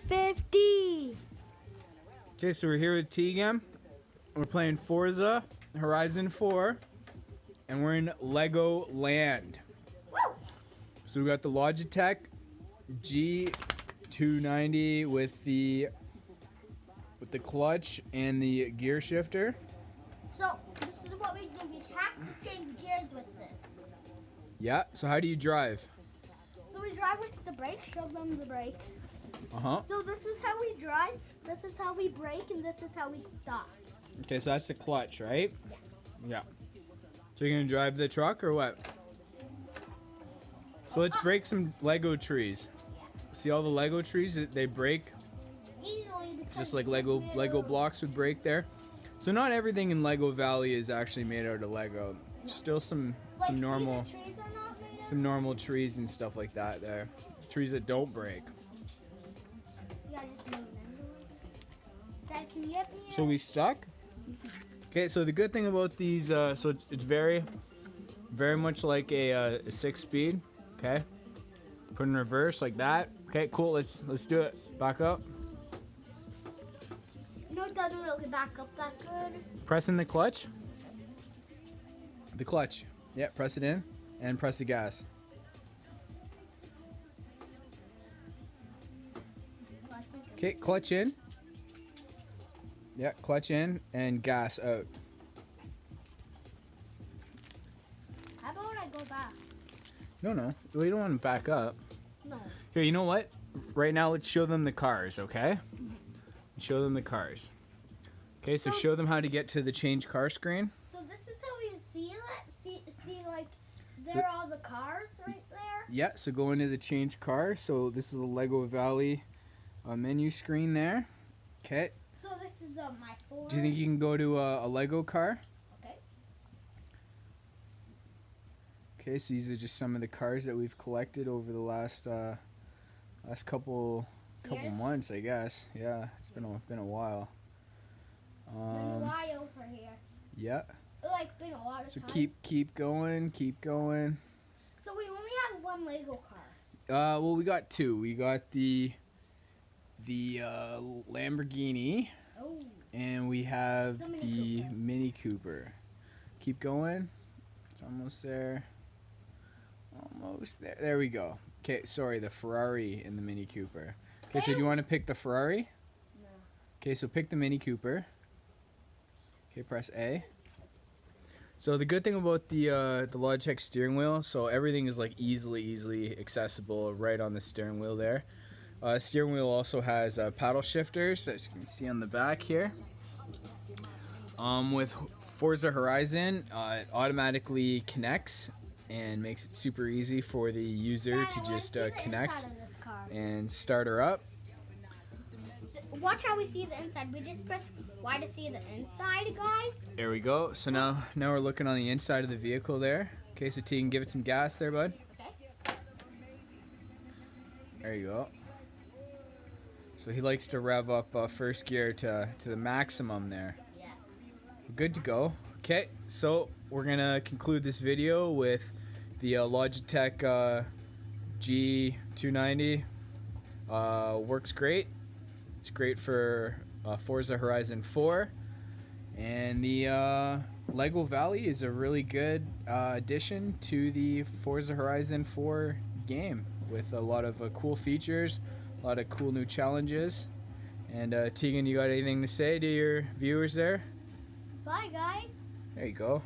G920. Okay, so we're here with T again. We're playing Forza Horizon 4, and we're in Lego Land. So we got the Logitech g920 with the clutch and the gear shifter. So this is what we're doing. We have to change gears with this. Yeah. So how do you drive? So we drive with the brake. Show them the brake. Uh-huh. So this is how we drive. This is how we brake, and this is how we stop. Okay, so that's the clutch, right? Yeah. So you're gonna drive the truck or what? So let's break some Lego trees. See all the Lego trees that they break? Easily, Just like Lego blocks would break there. So not everything in Lego Valley is actually made out of Lego. Still some normal trees and stuff like that there. Trees that don't break. Dad, can you get me So we stuck? Okay, so the good thing about these, so it's very much like a 6-speed. Okay, put in reverse like that. Okay, cool. Let's do it. Back up. No, it doesn't really back up that good. Press in the clutch. The clutch. Yeah, press it in and press the gas. Okay, clutch in. Yeah, clutch in and gas out. How about I go back? No. We don't want to back up. No. Here, you know what? Right now, let's show them the cars, okay? Show them the cars. Okay, so show them how to get to the change car screen. So this is how we see it. See, like, there are all the cars right there. Yeah, so go into the change car. So this is the Lego Valley menu screen there. Okay. So this is my Ford. Do you think you can go to a Lego car? Okay. Okay, so these are just some of the cars that we've collected over the last couple months, I guess. Yeah, it's been a while. Been a while for here. Yeah. Like, been a lot of So time. keep going. So we only have one Lego car. Well, we got two. We got the Lamborghini, and we have the Mini Cooper. Keep going. It's almost there. Almost there. There we go. Okay, sorry, the Ferrari and the Mini Cooper. Okay, so do you want to pick the Ferrari? No. Okay, so pick the Mini Cooper. Okay, press A. So the good thing about the Logitech steering wheel, so everything is like easily accessible right on the steering wheel there. Steering wheel also has paddle shifters, as you can see on the back here. With Forza Horizon, it automatically connects and makes it super easy for the user to just connect and start her up. Watch how we see the inside. We just press Y to see the inside, guys. There we go. So now we're looking on the inside of the vehicle there. Okay, so T, can give it some gas there, bud. Okay. There you go. So he likes to rev up first gear to the maximum there. Yeah. Good to go. Okay, so we're gonna conclude this video with the Logitech G920. Works great. It's great for Forza Horizon 4, and the Lego Valley is a really good addition to the Forza Horizon 4 game with a lot of cool features, a lot of cool new challenges. And Tegan, you got anything to say to your viewers there? Bye, guys. There you go.